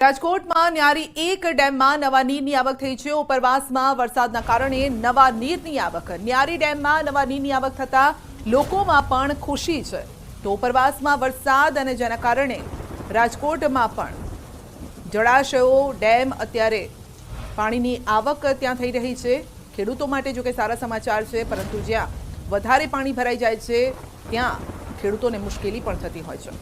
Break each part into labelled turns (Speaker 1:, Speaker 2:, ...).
Speaker 1: રાજકોટમાં ન્યારી એક ડેમમાં નવા નીરની આવક થઈ છે। ઉપરવાસમાં વરસાદના કારણે નવા નીરની આવક। ન્યારી ડેમમાં નવા નીરની આવક થતા લોકોમાં પણ ખુશી છે। તો ઉપરવાસમાં વરસાદ અને જેના કારણે રાજકોટમાં પણ જળાશયો ડેમ અત્યારે પાણીની આવક ત્યાં થઈ રહી છે। ખેડૂતો માટે જો કે સારા સમાચાર છે, પરંતુ જ્યાં વધારે પાણી ભરાઈ જાય છે ત્યાં ખેડૂતોને મુશ્કેલી પણ થતી હોય છે।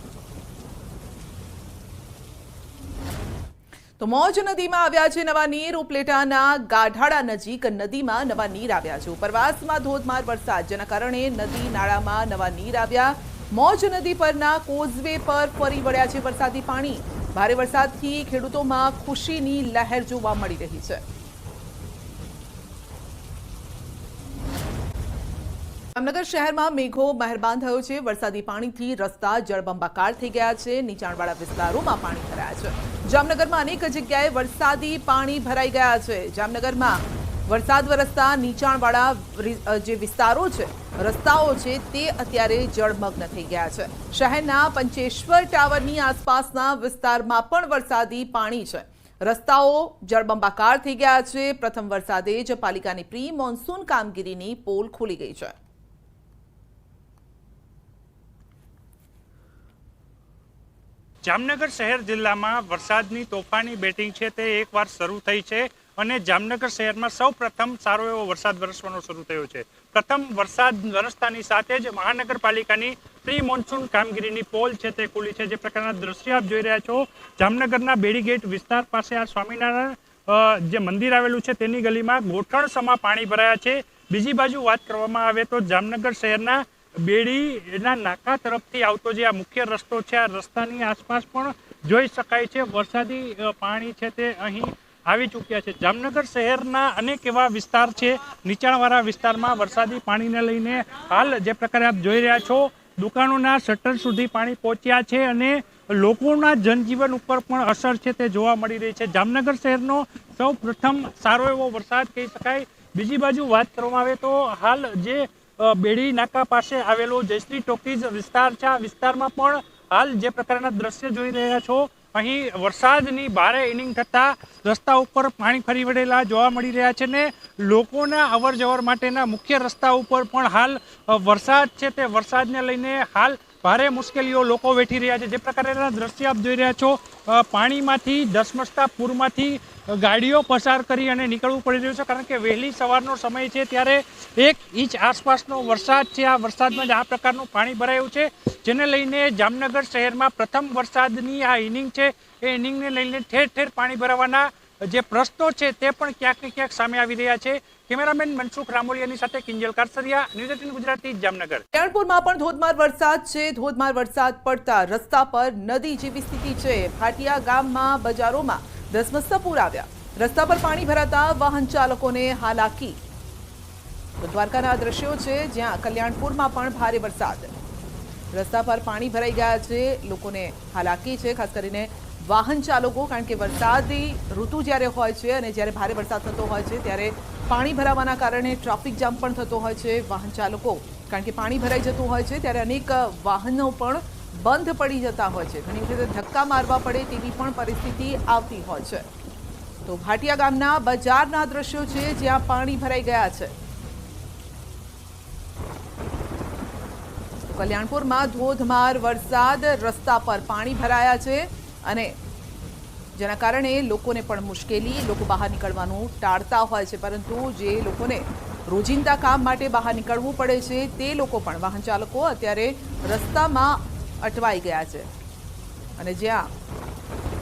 Speaker 1: તો મોજ નદીમાં આવ્યા છે નવા નીર। ઉપલેટાના ગાઢાડા નજીક નદીમાં નવા નીર આવ્યા છે। ઉપરવાસમાં ધોધમાર વરસાદ જેના કારણે નદી નાળામાં નવા નીર આવ્યા। મોજ નદી પરના કોઝવે પર ફરી વળ્યા છે વરસાદી પાણી। ભારે વરસાદથી ખેડૂતોમાં ખુશીની લહેર જોવા મળી રહી છે। જામનગર શહેરમાં મેઘો મહેરબાન થયો છે। વરસાદી પાણીથી રસ્તા જળબંબાકાર થઈ ગયા છે। નીચાણવાળા વિસ્તારોમાં પાણી ભરાયા છે। જામનગરમાં અનેક જગ્યાએ વરસાદી પાણી ભરાઈ ગયા છે। જામનગરમાં વરસાદ વરસતા નીચાણવાળા જે વિસ્તારો છે, રસ્તાઓ છે, તે અત્યારે જળમગ્ન થઈ ગયા છે। શહેરના પંચેશ્વર ટાવરની આસપાસના વિસ્તારમાં પણ વરસાદી પાણી છે। રસ્તાઓ જળબંબાકાર થઈ ગયા છે। પ્રથમ વરસાદે જ પાલિકાની પ્રી મોન્સૂન કામગીરીની પોલ ખુલી ગઈ છે।
Speaker 2: જામનગર શહેર જિલ્લામાં વરસાદની તોફાની બેટિંગ છે તે એકવાર શરૂ થઈ છે અને જામનગર શહેરમાં સૌ પ્રથમ સારો એવો વરસાદ વરસવાનો શરૂ થયો છે। પ્રથમ વરસાદ વરસતાની સાથે જ મહાનગરપાલિકાની પ્રી મોન્સૂન કામગીરીની પોલ છે તે ખુલી છે। જે પ્રકારના દ્રશ્ય આપ જોઈ રહ્યા છો, જામનગરના બેડીગેટ વિસ્તાર પાસે આ સ્વામિનારાયણ જે મંદિર આવેલું છે તેની ગલીમાં ગોઠણસમા પાણી ભરાયા છે। બીજી બાજુ વાત કરવામાં આવે તો જામનગર શહેરના બેડીના નાકા તરફથી આવતો જે આ મુખ્ય રસ્તો છે, આ રસ્તાની આસપાસ પણ જોઈ શકાય છે વરસાદી પાણી છે તે અહીં આવી ચૂક્યા છે। જામનગર શહેરના અનેક એવા વિસ્તાર છે, નીચાણવાળા વિસ્તારમાં વરસાદી પાણીને લઈને હાલ જે પ્રકારે આપ જોઈ રહ્યા છો, દુકાનોના શટર સુધી પાણી પહોંચ્યા છે અને લોકોના જનજીવન ઉપર પણ અસર છે તે જોવા મળી રહી છે। જામનગર શહેરનો સૌ પ્રથમ સારો એવો વરસાદ કહી શકાય। બીજી બાજુ વાત કરવામાં આવે તો હાલ જે બેડી નાકા પાસે આવેલો જયશ્રી ટોકીઝ વિસ્તાર છે, આ વિસ્તારમાં પણ હાલ જે પ્રકારના દ્રશ્ય જોઈ રહ્યા છો, અહીં વરસાદની ભારે ઇનિંગ થતા રસ્તા ઉપર પાણી ફરી વળેલા જોવા મળી રહ્યા છે ને લોકોના અવર જવર માટેના મુખ્ય રસ્તા ઉપર પણ હાલ વરસાદ છે તે વરસાદને લઈને હાલ ભારે મુશ્કેલીઓ લોકો વેઠી રહ્યા છે। જે પ્રકારના દ્રશ્ય આપ જોઈ રહ્યા છો, પાણીમાંથી ધસમસતા પૂરમાંથી ગાડીઓ પસાર કરી અને નીકળવું પડી રહ્યું છે, કારણ કે વહેલી સવારનો સમય છે ત્યારે 1 ઇંચ આસપાસનો વરસાદ છે। આ વરસાદમાં જ આ પ્રકારનું પાણી ભરાયું છે, જેને લઈને જામનગર શહેરમાં પ્રથમ વરસાદની આ ઇનિંગ છે એ ઇનિંગને લઈને ઠેર ઠેર પાણી ભરાવાના જે પ્રશ્નો છે તે પણ ક્યાંક ને ક્યાંક સામે આવી રહ્યા છે। કેમેરામેન મનસુખ રામોલિયાની સાથે કિંજલ કારસરિયા, ન્યૂઝ 18 ગુજરાતી, જામનગર।
Speaker 1: કલ્યાણપુરમાં પણ ધોધમાર વરસાદ છે। ધોધમાર વરસાદ પડતા રસ્તા પર નદી જેવી સ્થિતિ છે। ભાટિયા ગામમાં બજારોમાં ધસમસતા પૂર આવ્યા। રસ્તા પર પાણી ભરાતા વાહન ચાલકોને હાલાકી। દ્વારકાના દ્રશ્યો છે, જ્યાં કલ્યાણપુરમાં પણ ભારે વરસાદ, રસ્તા પર પાણી ભરાઈ ગયા છે, લોકોને હાલાકી છે, ખાસ કરીને વાહન ચાલકો, કારણ કે વરસાદી ઋતુ જ્યારે હોય છે અને જ્યારે ભારે વરસાદ થતો હોય છે ત્યારે પાણી ભરાવાના કારણે ટ્રાફિક જામ પણ થતો હોય છે। વાહન ચાલકો, કારણ કે પાણી ભરાઈ જતું હોય છે ત્યારે અનેક વાહનો પણ બંધ પડી જતા હોય છે, ઘણી વખતે ધક્કા મારવા પડે તેવી પણ પરિસ્થિતિ આવતી હોય છે। તો ભાટિયા ગામના બજારના દ્રશ્યો છે, જ્યાં પાણી ભરાઈ ગયા છે। કલ્યાણપુરમાં ધોધમાર વરસાદ, રસ્તા પર પાણી ભરાયા છે અને જેના કારણે લોકોને પણ મુશ્કેલી, લોકો બહાર નીકળવાનું ટાળતા હોય છે, પરંતુ જે લોકોને રોજિંદા કામ માટે બહાર નીકળવું પડે છે તે લોકો પણ, વાહન ચાલકો અત્યારે રસ્તામાં અટવાઈ ગયા છે અને જ્યાં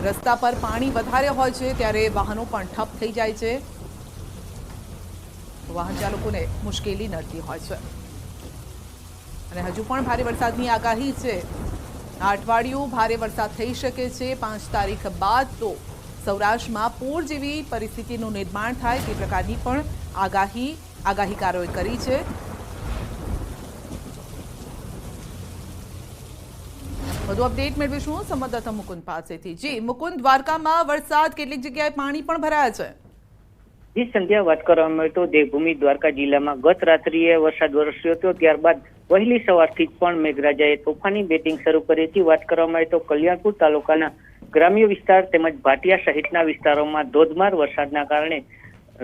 Speaker 1: રસ્તા પર પાણી વધારે હોય છે ત્યારે વાહનો પણ ઠપ થઈ જાય છે, વાહન ચાલકોને મુશ્કેલી નડતી હોય છે અને હજુ પણ ભારે વરસાદની આગાહી છે। આ અઠવાડિયું ભારે વરસાદ થઈ શકે છે। 5 તારીખ બાદ તો સૌરાષ્ટ્રમાં પૂર જેવી પરિસ્થિતિનું નિર્માણ થાય તે પ્રકારની પણ આગાહીકારોએ કરી છે। વધુ અપડેટ મેળવીશું સંવાદદાતા મુકુંદ પાસેથી। જી મુકુંદ, દ્વારકામાં વરસાદ, કેટલીક જગ્યાએ પાણી પણ ભરાયા છે।
Speaker 3: જી સંધ્યા, વાત કરવામાં આવે તો દેવભૂમિ દ્વારકા જિલ્લામાં ગત રાત્રિએ વરસાદ વરસ્યો હતો, ત્યારબાદ વહેલી સવારથી જ પણ મેઘરાજાએ તોફાની બેટિંગ શરૂ કરી હતી। વાત કરવામાં આવે તો કલ્યાણપુર તાલુકાના ગ્રામ્ય વિસ્તાર તેમજ ભાટિયા સહિતના વિસ્તારોમાં ધોધમાર વરસાદના કારણે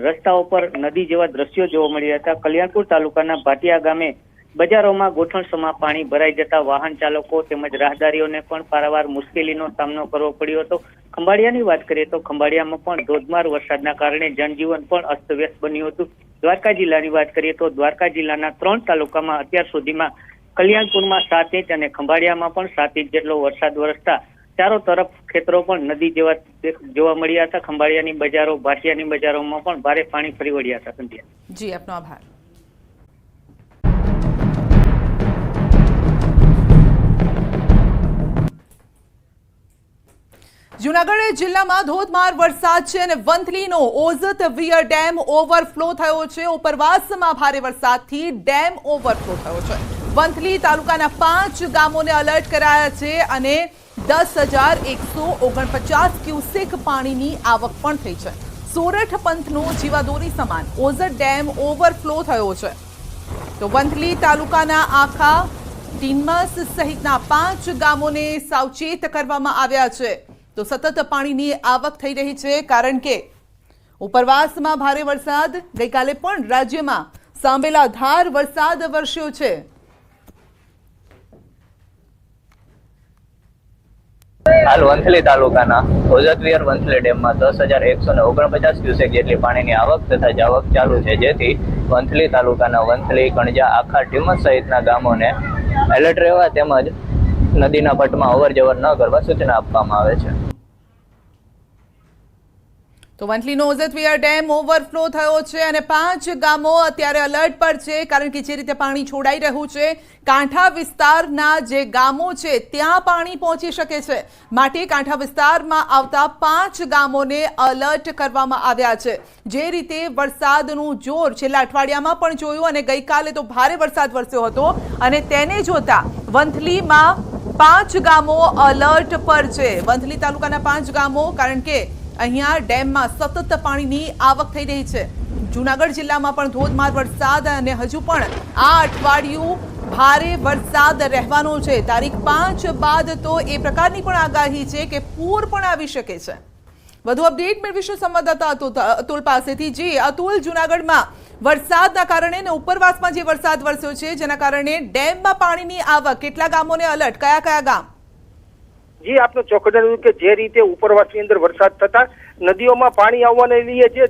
Speaker 3: રસ્તાઓ પર નદી જેવા દ્રશ્યો જોવા મળ્યા હતા. કલ્યાણપુર તાલુકાના ભાટિયા ગામે બજારોમાં ગોઠણસમાં પાણી ભરાઈ જતા વાહન ચાલકો તેમજ રાહદારીઓને પણ પારાવાર મુશ્કેલીનો સામનો કરવો પડ્યો હતો. ખંભાળિયાની વાત કરીએ તો ખંભાળિયામાં પણ ધોધમાર વરસાદના કારણે જનજીવન પણ અસ્તવ્યસ્ત બન્યું હતું. દ્વારકા જિલ્લાની વાત કરીએ તો દ્વારકા જિલ્લાના 3 તાલુકામાં અત્યાર સુધીમાં કલ્યાણપુરમાં 7 ઇંચ અને ખંભાળિયામાં પણ 7 ઇંચ જેટલો વરસાદ વરસતા ચારો તરફ ખેતરો પણ નદી જેવા જોવા મળ્યા હતા. ખંભાળિયાની બજારો, ભાટિયાની બજારોમાં પણ ભારે પાણી ફરી વળ્યા હતા. સંધ્યા
Speaker 1: જી, આપનો આભાર. જૂનાગઢ જિલ્લામાં ધોધમાર વરસાદ છે અને વંથલીનો ઓઝત વિયર ડેમ ઓવરફ્લો થયો છે. ઉપરવાસમાં ભારે વરસાદથી ડેમ ઓવરફ્લો થયો છે. વંથલી તાલુકાના 5 ગામોને એલર્ટ કરાયા છે અને 10,149 ક્યુસેક પાણીની આવક પણ થઈ છે. સોરઠ પંથનો જીવાદોરી સમાન ઓઝત ડેમ ઓવરફ્લો થયો છે. તો વંથલી તાલુકાના આખા ટીનમસ સહિતના 5 ગામોને સાવચેત કરવામાં આવ્યા છે. તો સતત પાણીની આવક થઈ રહી છે કારણ કે ઉપરવાસમાં ભારે વરસાદ, ગઈકાલે પણ રાજ્યમાં સાંભેલાધાર વરસાદ વરસ્યો છે.
Speaker 4: હાલ વંથલી તાલુકાના ઓઝતવિયર વંથલી ડેમમાં 10,149 ક્યુસેક જેટલી પાણીની આવક તથા જાવક ચાલુ છે, જેથી વંથલી તાલુકાના વંથલી, કણજા, આખા ટીમસ સહિતના ગામોને એલર્ટ રહેવા તેમજ નદીના પટમાં અવર જવર ન કરવા સૂચના આપવામાં આવે છે.
Speaker 1: તો વંથલીનો ઓઝતવિયર ડેમ ઓવરફ્લો થયો છે અને 5 ગામો અત્યારે એલર્ટ પર છે કારણ કે જે રીતે પાણી છોડાઈ રહ્યું છે, કાંઠા વિસ્તારના જે ગામો છે ત્યાં પાણી પહોંચી શકે છે. માટે કાંઠા વિસ્તારમાં આવતા 5 ગામોને એલર્ટ કરવામાં આવ્યા છે. જે રીતે વરસાદનું જોર છેલ્લા અઠવાડિયામાં પણ જોયું અને ગઈકાલે તો ભારે વરસાદ વરસ્યો હતો અને તેને જોતા વંથલીમાં 5 ગામો એલર્ટ પર છે. વંથલી તાલુકાના 5 ગામો, કારણ કે અહીંયા ડેમમાં સતત પાણીની આવક થઈ રહી છે. જૂનાગઢ જિલ્લામાં પણ ધોધમાર વરસાદ અને હજુ પણ આ અઠવાડિયું ભારે વરસાદ રહેવાનો છે. તારીખ 5 બાદ તો એ પ્રકારની પણ આગાહી છે કે પૂર પણ આવી શકે છે. વધુ અપડેટ મેળવીશું સંવાદદાતા અતુલ પાસેથી. જી અતુલ, જૂનાગઢમાં વરસાદના કારણે અને ઉપરવાસમાં જે વરસાદ વરસ્યો છે જેના કારણે ડેમમાં પાણીની આવક, કેટલા ગામોને એલર્ટ, કયા કયા ગામ?
Speaker 5: જી, આપનો ચોકડાયું કે જે રીતે ઉપરવાસની અંદર વરસાદ થતા નદીઓમાં પાણી આવવાને લીધે જે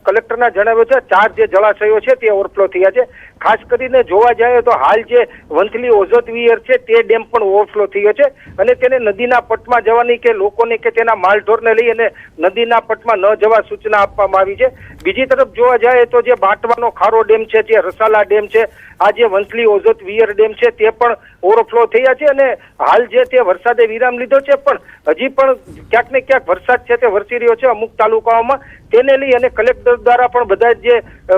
Speaker 5: કલેક્ટરના જણાવ્યું છે 4 જે જળાશયો છે તે ઓવરફ્લો થયા છે. ખાસ કરીને જોવા જાય તો હાલ જે વંથલી ઓઝતવિયર છે તે ડેમ પણ ઓવરફ્લો થયો છે અને તેને નદીના પટમાં જવાની કે લોકોને કે તેના માલઢોરને લઈ અને નદીના પટમાં ન જવા સૂચના આપવામાં આવી છે. બીજી તરફ જોવા જાય તો જે બાંટવાનો ખારો ડેમ છે, જે રસાલા ડેમ છે, આ જે વંથલી ઓઝતવિયર ડેમ છે તે પણ ઓવરફ્લો થયા છે અને હાલ જે તે વરસાદે વિરામ લીધો છે, પણ હજી પણ ક્યાંક ને ક્યાંક વરસાદ છે તે વરસી રહ્યો છે અમુક તાલુકાઓમાં. તેને લઈ અને કલેક્ટર દ્વારા પણ બધા જે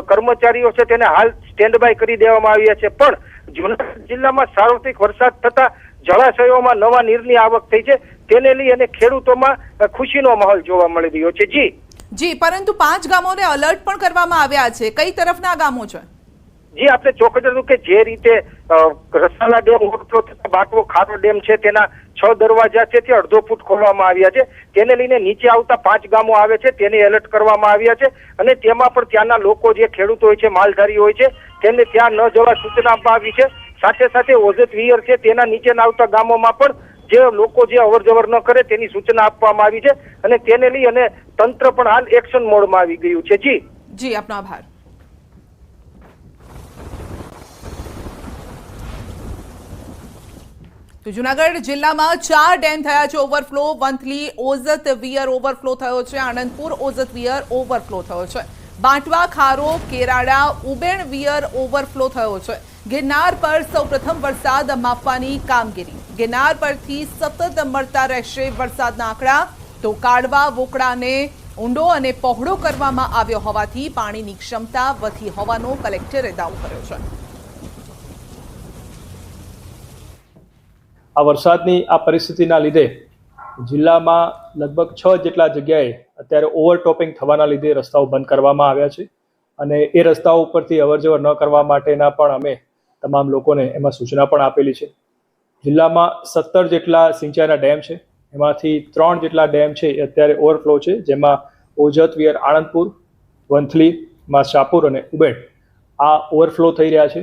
Speaker 5: કર્મચારીઓ છે તેને હાલ સ્ટેન્ડ બાય કરી દેવામાં આવ્યા છે. પણ જૂનાગઢ જિલ્લામાં સાર્વત્રિક વરસાદ થતા જળાશયોમાં નવા નીરની આવક થઈ છે, તેને લઈ અને ખેડૂતોમાં ખુશીનો માહોલ જોવા મળી રહ્યો છે. જી,
Speaker 1: પરંતુ 5 ગામોને એલર્ટ પણ કરવામાં આવ્યા છે. કઈ તરફના ગામો છે?
Speaker 5: જી, આપણે ચોકડ્યું કે જે રીતે રસાલા ડેમ ઓવરફ્લો થતા બાટવો ખારો ડેમ છે તેના 6 દરવાજા છે તે 1.5 ફૂટ ખોલવામાં આવ્યા છે. તેને લઈને નીચે આવતા 5 ગામો આવે છે તેને એલર્ટ કરવામાં આવ્યા છે અને તેમાં પણ ત્યાંના લોકો જે ખેડૂતો હોય છે, માલધારી હોય છે, તેને ત્યાં ન જવા સૂચના આપવામાં આવી છે. સાથે સાથે ઓઝતવિયર છે તેના નીચેના આવતા ગામોમાં પણ જે લોકો જે અવર જવર ન કરે તેની સૂચના આપવામાં આવી છે અને તેને લઈ અને તંત્ર પણ હાલ એક્શન મોડમાં આવી ગયું છે. જી,
Speaker 1: આપનો આભાર. તો જૂનાગઢ જિલ્લામાં 4 ડેમ થયા છે ઓવરફ્લો. વંથલી ઓઝતવિયર ઓવરફ્લો થયો છે, આનંદપુર ઓઝતવિયર ઓવરફ્લો થયો છે, બાંટવા ખારો, કેરાડા, ઉબેણ વિયર ઓવરફ્લો થયો છે. ગિરનાર પર સૌપ્રથમ વરસાદ માપવાની કામગીરી. ગિરનાર પરથી સતત મળતા રહેશે વરસાદના આંકડા. તો કાઢવા વોકડાને ઊંડો અને પહોળો કરવામાં આવ્યો હોવાથી પાણીની ક્ષમતા વધી હોવાનો કલેક્ટરે દાવો કર્યો છે.
Speaker 6: આ વરસાદની આ પરિસ્થિતિના લીધે જિલ્લામાં લગભગ 6 જેટલા જગ્યાએ અત્યારે ઓવરટોપિંગ થવાના લીધે રસ્તાઓ બંધ કરવામાં આવ્યા છે અને એ રસ્તાઓ ઉપરથી અવરજવર ન કરવા માટેના પણ અમે તમામ લોકોને એમાં સૂચના પણ આપેલી છે. જિલ્લામાં 17 જેટલા સિંચાઈના ડેમ છે એમાંથી 3 જેટલા ડેમ છે એ અત્યારે ઓવરફ્લો છે, જેમાં ઓજત, વિયર, આણંદપુર, વંથલી, શાહપુર અને ઉબેડ આ ઓવરફ્લો થઈ રહ્યા છે.